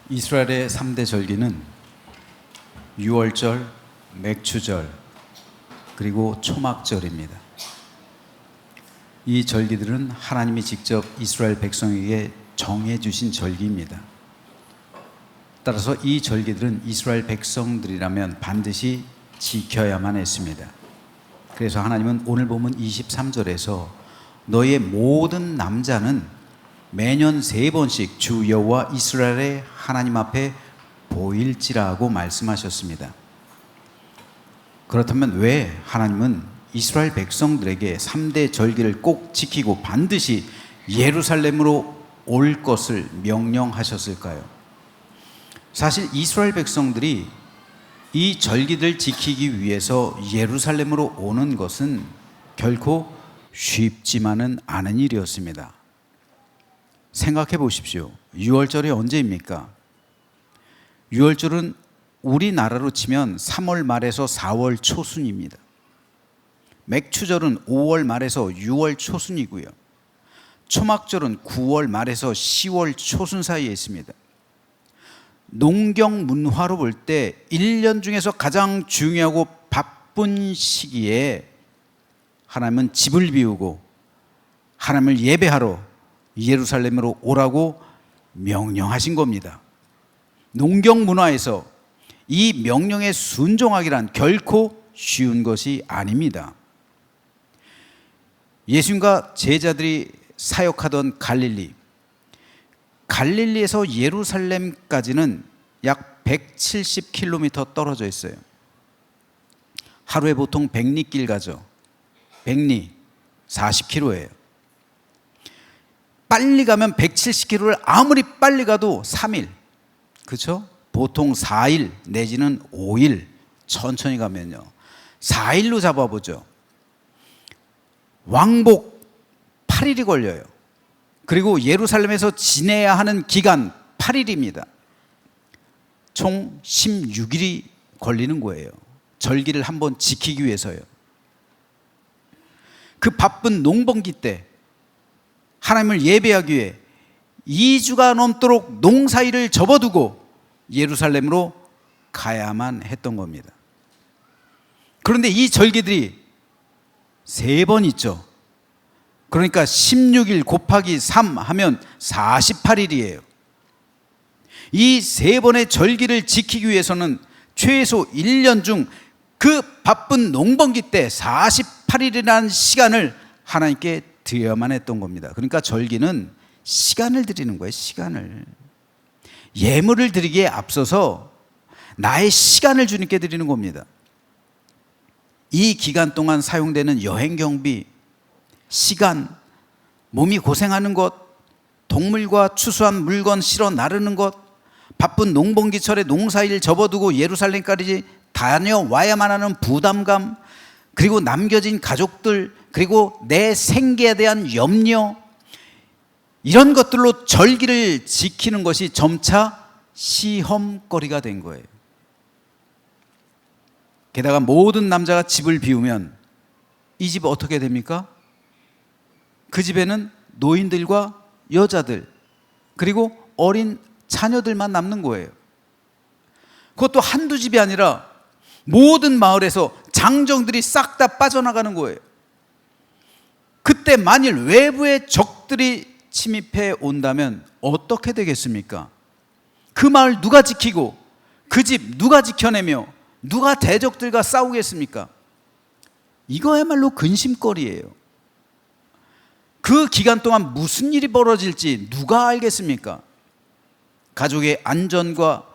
이스라엘의 3대 절기는 유월절, 맥추절, 그리고 초막절입니다. 이 절기들은 하나님이 직접 이스라엘 백성에게 정해주신 절기입니다. 따라서 이 절기들은 이스라엘 백성들이라면 반드시 지켜야만 했습니다. 그래서 하나님은 오늘 보면 23절에서 너의 모든 남자는 매년 3번씩 주 여호와 이스라엘의 하나님 앞에 보일지라고 말씀하셨습니다. 그렇다면 왜 하나님은 이스라엘 백성들에게 3대 절기를 꼭 지키고 반드시 예루살렘으로 올 것을 명령하셨을까요? 사실 이스라엘 백성들이 이 절기를 지키기 위해서 예루살렘으로 오는 것은 결코 쉽지만은 않은 일이었습니다. 생각해 보십시오. 유월절이 언제입니까? 유월절은 우리나라로 치면 3월 말에서 4월 초순입니다. 맥추절은 5월 말에서 6월 초순이고요. 초막절은 9월 말에서 10월 초순 사이에 있습니다. 농경 문화로 볼 때 1년 중에서 가장 중요하고 바쁜 시기에 하나님은 집을 비우고 하나님을 예배하러 예루살렘으로 오라고 명령하신 겁니다. 농경 문화에서 이 명령에 순종하기란 결코 쉬운 것이 아닙니다. 예수님과 제자들이 사역하던 갈릴리에서 예루살렘까지는 약 170km 떨어져 있어요. 하루에 보통 백리길 가죠. 백리 40km예요. 빨리 가면 170km를 아무리 빨리 가도 3일, 그렇죠? 보통 4일 내지는 5일 천천히 가면요 4일로 잡아보죠. 왕복 8일이 걸려요. 그리고 예루살렘에서 지내야 하는 기간 8일입니다. 총 16일이 걸리는 거예요. 절기를 한번 지키기 위해서요. 그 바쁜 농번기 때 하나님을 예배하기 위해 2주가 넘도록 농사일을 접어두고 예루살렘으로 가야만 했던 겁니다. 그런데 이 절기들이 3번 있죠. 그러니까 16일 곱하기 3 하면 48일이에요. 이 3번의 절기를 지키기 위해서는 최소 1년 중 그 바쁜 농번기 때 48일이라는 시간을 하나님께 드려야만 했던 겁니다. 그러니까 절기는 시간을 드리는 거예요. 시간을. 예물을 드리기에 앞서서 나의 시간을 주님께 드리는 겁니다. 이 기간 동안 사용되는 여행 경비, 시간, 몸이 고생하는 것, 동물과 추수한 물건 실어 나르는 것, 바쁜 농번기철에 농사일 접어두고 예루살렘까지 다녀와야만 하는 부담감, 그리고 남겨진 가족들, 그리고 내 생계에 대한 염려, 이런 것들로 절기를 지키는 것이 점차 시험거리가 된 거예요. 게다가 모든 남자가 집을 비우면 이 집 어떻게 됩니까? 그 집에는 노인들과 여자들 그리고 어린 자녀들만 남는 거예요. 그것도 한두 집이 아니라 모든 마을에서 장정들이 싹 다 빠져나가는 거예요. 그때 만일 외부의 적들이 침입해 온다면 어떻게 되겠습니까? 그 마을 누가 지키고 그 집 누가 지켜내며 누가 대적들과 싸우겠습니까? 이거야말로 근심거리예요. 그 기간 동안 무슨 일이 벌어질지 누가 알겠습니까? 가족의 안전과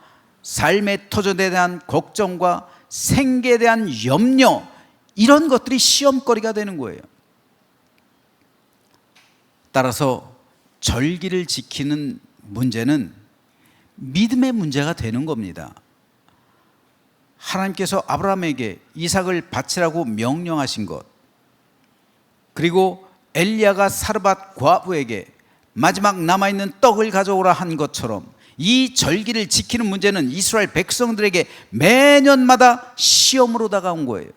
삶의 터전에 대한 걱정과 생계에 대한 염려, 이런 것들이 시험거리가 되는 거예요. 따라서 절기를 지키는 문제는 믿음의 문제가 되는 겁니다. 하나님께서 아브라함에게 이삭을 바치라고 명령하신 것, 그리고 엘리야가 사르밧 과부에게 마지막 남아있는 떡을 가져오라 한 것처럼 이 절기를 지키는 문제는 이스라엘 백성들에게 매년마다 시험으로 다가온 거예요.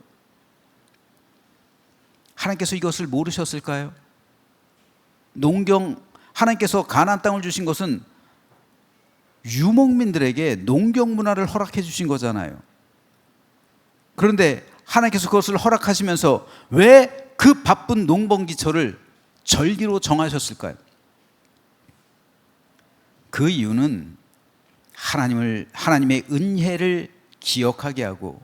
하나님께서 이것을 모르셨을까요? 농경 하나님께서 가나안 땅을 주신 것은 유목민들에게 농경 문화를 허락해 주신 거잖아요. 그런데 하나님께서 그것을 허락하시면서 왜 그 바쁜 농번기철을 절기로 정하셨을까요? 그 이유는 하나님의 은혜를 기억하게 하고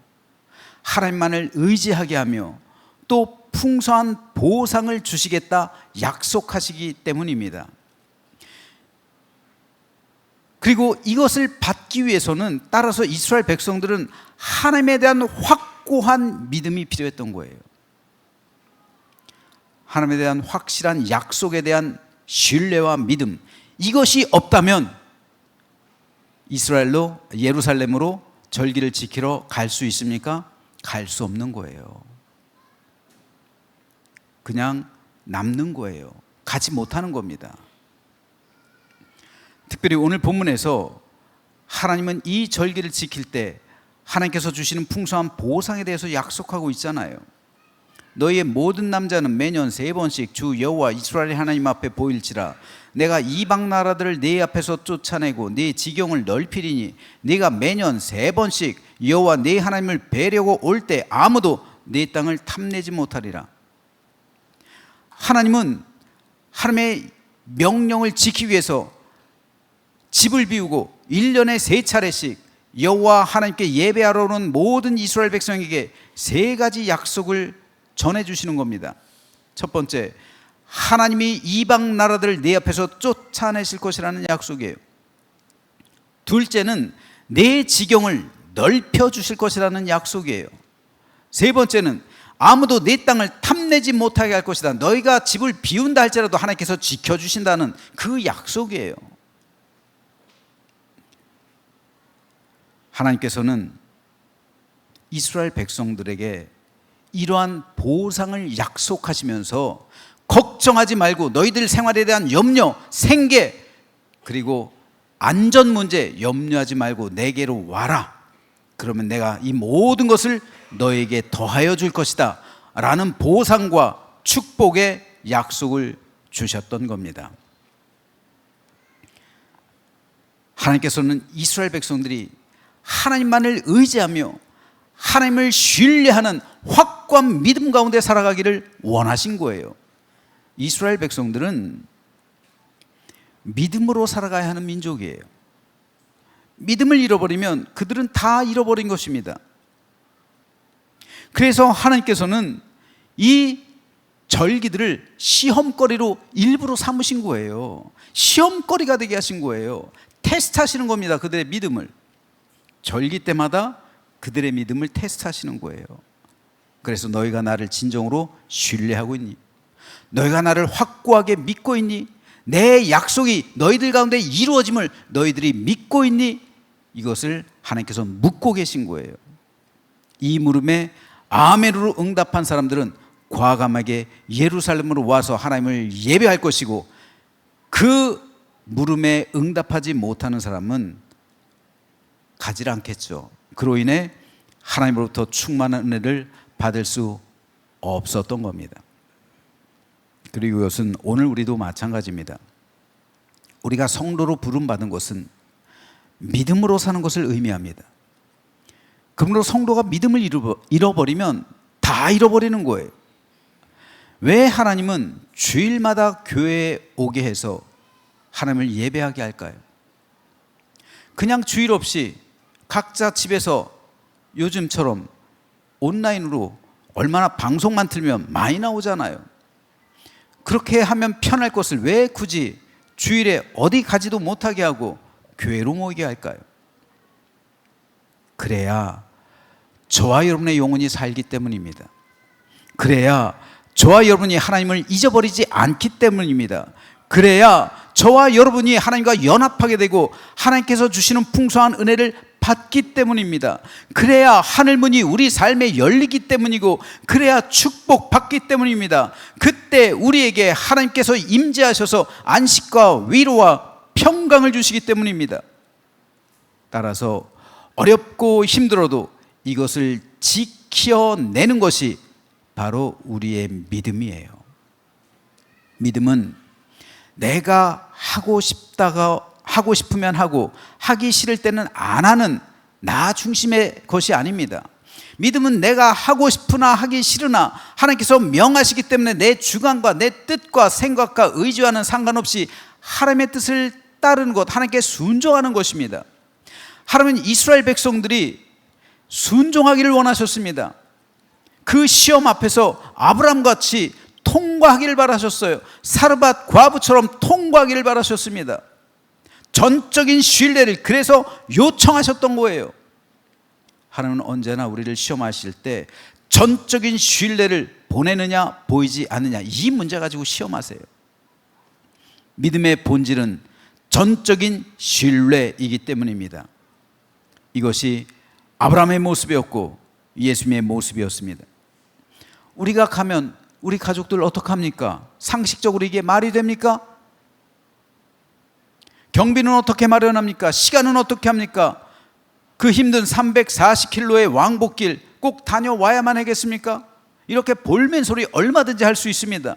하나님만을 의지하게 하며 또 풍성한 보상을 주시겠다 약속하시기 때문입니다. 그리고 이것을 받기 위해서는 따라서 이스라엘 백성들은 하나님에 대한 확고한 믿음이 필요했던 거예요. 하나님에 대한 확실한 약속에 대한 신뢰와 믿음, 이것이 없다면 예루살렘으로 절기를 지키러 갈 수 있습니까? 갈 수 없는 거예요. 그냥 남는 거예요. 가지 못하는 겁니다. 특별히 오늘 본문에서 하나님은 이 절기를 지킬 때 하나님께서 주시는 풍성한 보상에 대해서 약속하고 있잖아요. 너희의 모든 남자는 매년 3번씩 주 여호와 이스라엘 하나님 앞에 보일지라. 내가 이방 나라들을 네 앞에서 쫓아내고 네 지경을 넓히리니 네가 매년 3번씩 여호와 네 하나님을 뵈려고 올 때 아무도 네 땅을 탐내지 못하리라. 하나님은 하나님의 명령을 지키기 위해서 집을 비우고 1년에 3차례씩 여호와 하나님께 예배하러 오는 모든 이스라엘 백성에게 3가지 약속을 전해주시는 겁니다. 첫 번째, 하나님이 이방 나라들을 내 앞에서 쫓아내실 것이라는 약속이에요. 둘째는 내 지경을 넓혀주실 것이라는 약속이에요. 세 번째는 아무도 내 땅을 탐내지 못하게 할 것이다. 너희가 집을 비운다 할지라도 하나님께서 지켜주신다는 그 약속이에요. 하나님께서는 이스라엘 백성들에게 이러한 보상을 약속하시면서 걱정하지 말고 너희들 생활에 대한 염려, 생계, 그리고 안전 문제 염려하지 말고 내게로 와라. 그러면 내가 이 모든 것을 너에게 더하여 줄 것이다 라는 보상과 축복의 약속을 주셨던 겁니다. 하나님께서는 이스라엘 백성들이 하나님만을 의지하며 하나님을 신뢰하는 확고한 믿음 가운데 살아가기를 원하신 거예요. 이스라엘 백성들은 믿음으로 살아가야 하는 민족이에요. 믿음을 잃어버리면 그들은 다 잃어버린 것입니다. 그래서 하나님께서는 이 절기들을 시험거리로 일부러 삼으신 거예요. 시험거리가 되게 하신 거예요. 테스트하시는 겁니다. 그들의 믿음을. 절기 때마다 그들의 믿음을 테스트하시는 거예요. 그래서 너희가 나를 진정으로 신뢰하고 있니? 너희가 나를 확고하게 믿고 있니? 내 약속이 너희들 가운데 이루어짐을 너희들이 믿고 있니? 이것을 하나님께서 묻고 계신 거예요. 이 물음에 아멘으로 응답한 사람들은 과감하게 예루살렘으로 와서 하나님을 예배할 것이고, 그 물음에 응답하지 못하는 사람은 가지 않겠죠. 그로 인해 하나님으로부터 충만한 은혜를 받을 수 없었던 겁니다. 그리고 이것은 오늘 우리도 마찬가지입니다. 우리가 성도로 부름받은 것은 믿음으로 사는 것을 의미합니다. 그러므로 성도가 믿음을 잃어버리면 다 잃어버리는 거예요. 왜 하나님은 주일마다 교회에 오게 해서 하나님을 예배하게 할까요? 그냥 주일 없이 각자 집에서 요즘처럼 온라인으로 얼마나 방송만 틀면 많이 나오잖아요. 그렇게 하면 편할 것을 왜 굳이 주일에 어디 가지도 못하게 하고 교회로 모이게 할까요? 그래야 저와 여러분의 영혼이 살기 때문입니다. 그래야 저와 여러분이 하나님을 잊어버리지 않기 때문입니다. 그래야 저와 여러분이 하나님과 연합하게 되고 하나님께서 주시는 풍성한 은혜를 받기 때문입니다. 그래야 하늘문이 우리 삶에 열리기 때문이고, 그래야 축복받기 때문입니다. 그때 우리에게 하나님께서 임재하셔서 안식과 위로와 평강을 주시기 때문입니다. 따라서 어렵고 힘들어도 이것을 지켜내는 것이 바로 우리의 믿음이에요. 믿음은 내가 하고 하고 싶으면 하고 하기 싫을 때는 안 하는 나 중심의 것이 아닙니다. 믿음은 내가 하고 싶으나 하기 싫으나 하나님께서 명하시기 때문에 내 주관과 내 뜻과 생각과 의지와는 상관없이 하나님의 뜻을 따르는 것, 하나님께 순종하는 것입니다. 하나님은 이스라엘 백성들이 순종하기를 원하셨습니다. 그 시험 앞에서 아브라함같이 통과하기를 바라셨어요. 사르밧 과부처럼 통과하기를 바라셨습니다. 전적인 신뢰를 그래서 요청하셨던 거예요. 하나님은 언제나 우리를 시험하실 때 전적인 신뢰를 보내느냐 보이지 않느냐, 이 문제 가지고 시험하세요. 믿음의 본질은 전적인 신뢰이기 때문입니다. 이것이 아브라함의 모습이었고 예수님의 모습이었습니다. 우리가 가면 우리 가족들 어떡합니까? 상식적으로 이게 말이 됩니까? 경비는 어떻게 마련합니까? 시간은 어떻게 합니까? 그 힘든 340km의 왕복길 꼭 다녀와야만 하겠습니까? 이렇게 볼멘소리 얼마든지 할 수 있습니다.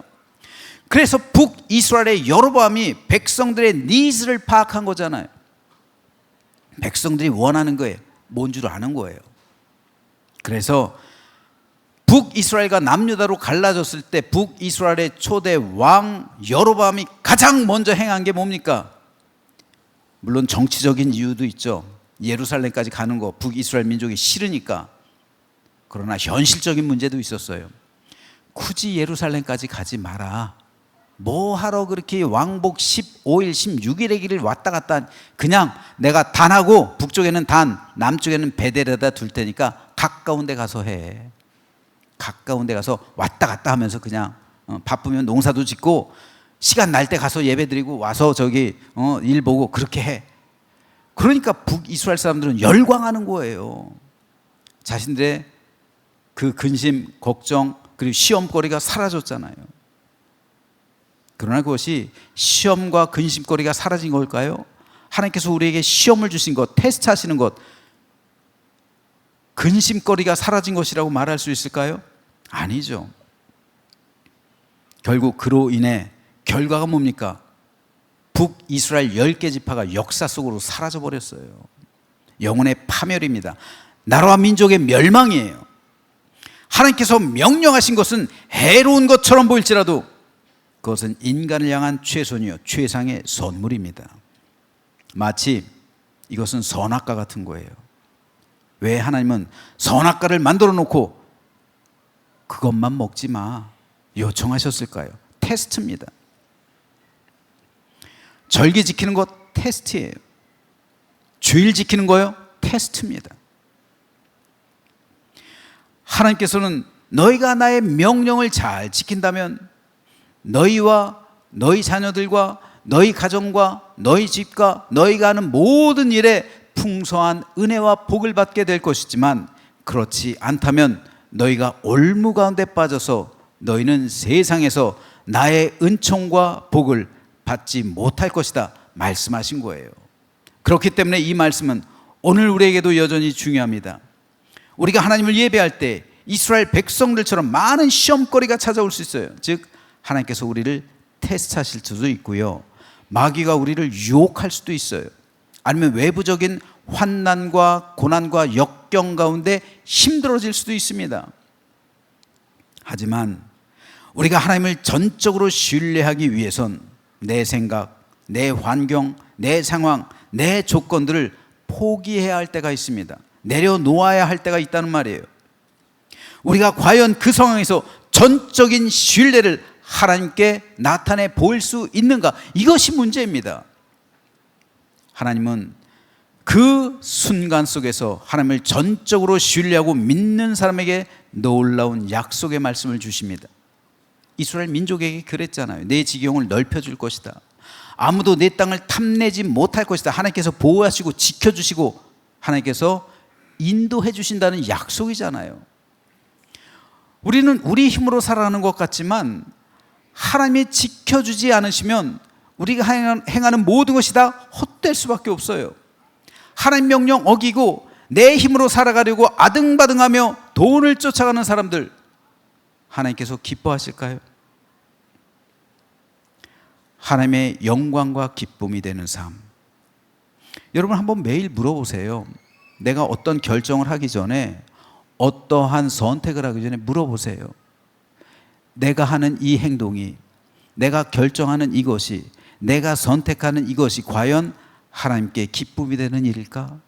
그래서 북이스라엘의 여로보암이 백성들의 니즈를 파악한 거잖아요. 백성들이 원하는 거예요. 뭔 줄 아는 거예요. 그래서 북이스라엘과 남유다로 갈라졌을 때 북이스라엘의 초대 왕 여로보암이 가장 먼저 행한 게 뭡니까? 물론 정치적인 이유도 있죠. 예루살렘까지 가는 거 북이스라엘 민족이 싫으니까. 그러나 현실적인 문제도 있었어요. 굳이 예루살렘까지 가지 마라. 뭐 하러 그렇게 왕복 15일 16일의 길을 왔다 갔다, 그냥 내가 단하고 북쪽에는 단, 남쪽에는 베델에다 둘 테니까 가까운 데 가서 해. 가까운 데 가서 왔다 갔다 하면서 그냥 바쁘면 농사도 짓고 시간 날 때 가서 예배 드리고 와서 저기 일 보고 그렇게 해. 그러니까 북이스라엘 사람들은 열광하는 거예요. 자신들의 그 근심, 걱정, 그리고 시험거리가 사라졌잖아요. 그러나 그것이 시험과 근심거리가 사라진 걸까요? 하나님께서 우리에게 시험을 주신 것, 테스트 하시는 것, 근심거리가 사라진 것이라고 말할 수 있을까요? 아니죠. 결국 그로 인해 결과가 뭡니까? 북이스라엘 10개 지파가 역사 속으로 사라져 버렸어요. 영혼의 파멸입니다. 나라와 민족의 멸망이에요. 하나님께서 명령하신 것은 해로운 것처럼 보일지라도 그것은 인간을 향한 최선이요 최상의 선물입니다. 마치 이것은 선악과 같은 거예요. 왜 하나님은 선악과를 만들어 놓고 그것만 먹지 마 요청하셨을까요? 테스트입니다. 절기 지키는 것 테스트예요. 주일 지키는 거요 테스트입니다. 하나님께서는 너희가 나의 명령을 잘 지킨다면 너희와 너희 자녀들과 너희 가정과 너희 집과 너희가 하는 모든 일에 풍성한 은혜와 복을 받게 될 것이지만 그렇지 않다면 너희가 올무 가운데 빠져서 너희는 세상에서 나의 은총과 복을 받지 못할 것이다 말씀하신 거예요. 그렇기 때문에 이 말씀은 오늘 우리에게도 여전히 중요합니다. 우리가 하나님을 예배할 때 이스라엘 백성들처럼 많은 시험거리가 찾아올 수 있어요. 즉 하나님께서 우리를 테스트하실 수도 있고요, 마귀가 우리를 유혹할 수도 있어요. 아니면 외부적인 환난과 고난과 역경 가운데 힘들어질 수도 있습니다. 하지만 우리가 하나님을 전적으로 신뢰하기 위해선 내 생각, 내 환경, 내 상황, 내 조건들을 포기해야 할 때가 있습니다. 내려놓아야 할 때가 있다는 말이에요. 우리가 과연 그 상황에서 전적인 신뢰를 하나님께 나타내 보일 수 있는가? 이것이 문제입니다. 하나님은 그 순간 속에서 하나님을 전적으로 신뢰하고 믿는 사람에게 놀라운 약속의 말씀을 주십니다. 이스라엘 민족에게 그랬잖아요. 내 지경을 넓혀줄 것이다. 아무도 내 땅을 탐내지 못할 것이다. 하나님께서 보호하시고 지켜주시고 하나님께서 인도해 주신다는 약속이잖아요. 우리는 우리 힘으로 살아가는 것 같지만 하나님이 지켜주지 않으시면 우리가 행하는 모든 것이 다 헛될 수밖에 없어요. 하나님 명령 어기고 내 힘으로 살아가려고 아등바등하며 돈을 쫓아가는 사람들, 하나님께서 기뻐하실까요? 하나님의 영광과 기쁨이 되는 삶, 여러분 한번 매일 물어보세요. 내가 어떤 결정을 하기 전에, 어떠한 선택을 하기 전에 물어보세요. 내가 하는 이 행동이, 내가 결정하는 이것이, 내가 선택하는 이것이 과연 하나님께 기쁨이 되는 일일까?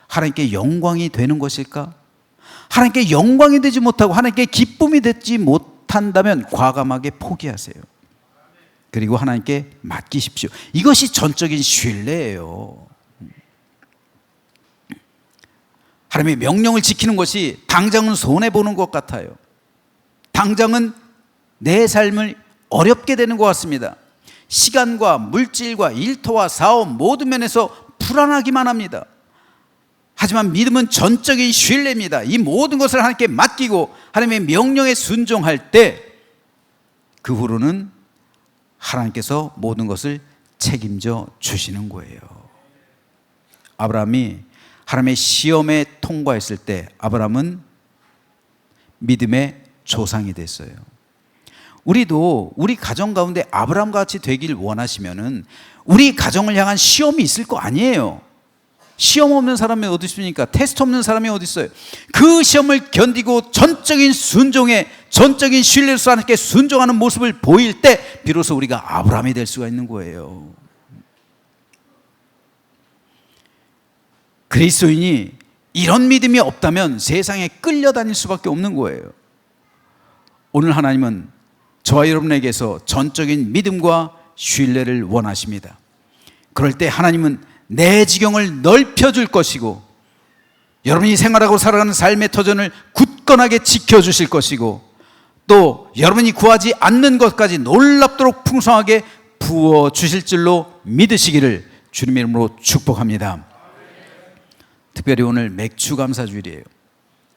하나님께 영광이 되는 것일까? 하나님께 영광이 되지 못하고 하나님께 기쁨이 되지 못한다면 과감하게 포기하세요. 그리고 하나님께 맡기십시오. 이것이 전적인 신뢰예요. 하나님의 명령을 지키는 것이 당장은 손해보는 것 같아요. 당장은 내 삶을 어렵게 되는 것 같습니다. 시간과 물질과 일터와 사업 모든 면에서 불안하기만 합니다. 하지만 믿음은 전적인 신뢰입니다. 이 모든 것을 하나님께 맡기고 하나님의 명령에 순종할 때 그 후로는 하나님께서 모든 것을 책임져 주시는 거예요. 아브라함이 하나님의 시험에 통과했을 때 아브라함은 믿음의 조상이 됐어요. 우리도 우리 가정 가운데 아브라함과 같이 되길 원하시면은 우리 가정을 향한 시험이 있을 거 아니에요. 시험 없는 사람이 어디 있습니까? 테스트 없는 사람이 어디 있어요? 그 시험을 견디고 전적인 순종에, 전적인 신뢰로서 하나님께 순종하는 모습을 보일 때 비로소 우리가 아브라함이 될 수가 있는 거예요. 그리스도인이 이런 믿음이 없다면 세상에 끌려다닐 수밖에 없는 거예요. 오늘 하나님은 저와 여러분에게서 전적인 믿음과 신뢰를 원하십니다. 그럴 때 하나님은 내 지경을 넓혀줄 것이고 여러분이 생활하고 살아가는 삶의 터전을 굳건하게 지켜주실 것이고 또 여러분이 구하지 않는 것까지 놀랍도록 풍성하게 부어주실 줄로 믿으시기를 주님의 이름으로 축복합니다. 특별히 오늘 맥추감사주일이에요.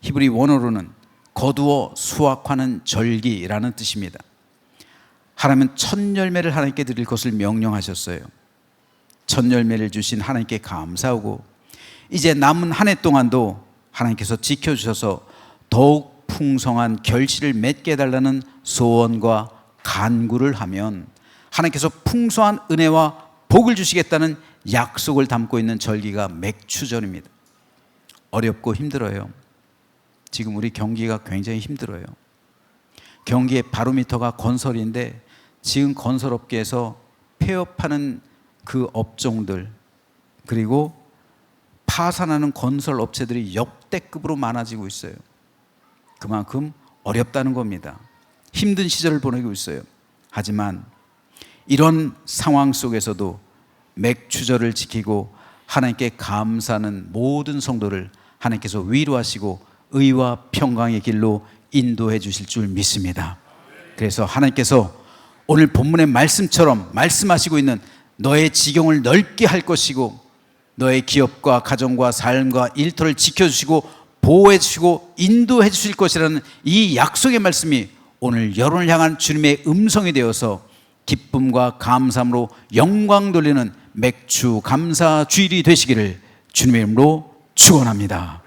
히브리 원어로는 거두어 수확하는 절기라는 뜻입니다. 하나님은 첫 열매를 하나님께 드릴 것을 명령하셨어요. 첫 열매를 주신 하나님께 감사하고 이제 남은 한 해 동안도 하나님께서 지켜주셔서 더욱 풍성한 결실을 맺게 해달라는 소원과 간구를 하면 하나님께서 풍성한 은혜와 복을 주시겠다는 약속을 담고 있는 절기가 맥추절입니다. 어렵고 힘들어요. 지금 우리 경기가 굉장히 힘들어요. 경기의 바로미터가 건설인데 지금 건설업계에서 폐업하는 그 업종들 그리고 파산하는 건설 업체들이 역대급으로 많아지고 있어요. 그만큼 어렵다는 겁니다. 힘든 시절을 보내고 있어요. 하지만 이런 상황 속에서도 맥추절을 지키고 하나님께 감사하는 모든 성도를 하나님께서 위로하시고 의와 평강의 길로 인도해 주실 줄 믿습니다. 그래서 하나님께서 오늘 본문의 말씀처럼 말씀하시고 있는 너의 지경을 넓게 할 것이고 너의 기업과 가정과 삶과 일터를 지켜주시고 보호해 주시고 인도해 주실 것이라는 이 약속의 말씀이 오늘 여러분을 향한 주님의 음성이 되어서 기쁨과 감사함으로 영광 돌리는 맥추 감사 주일이 되시기를 주님의 이름으로 축원합니다.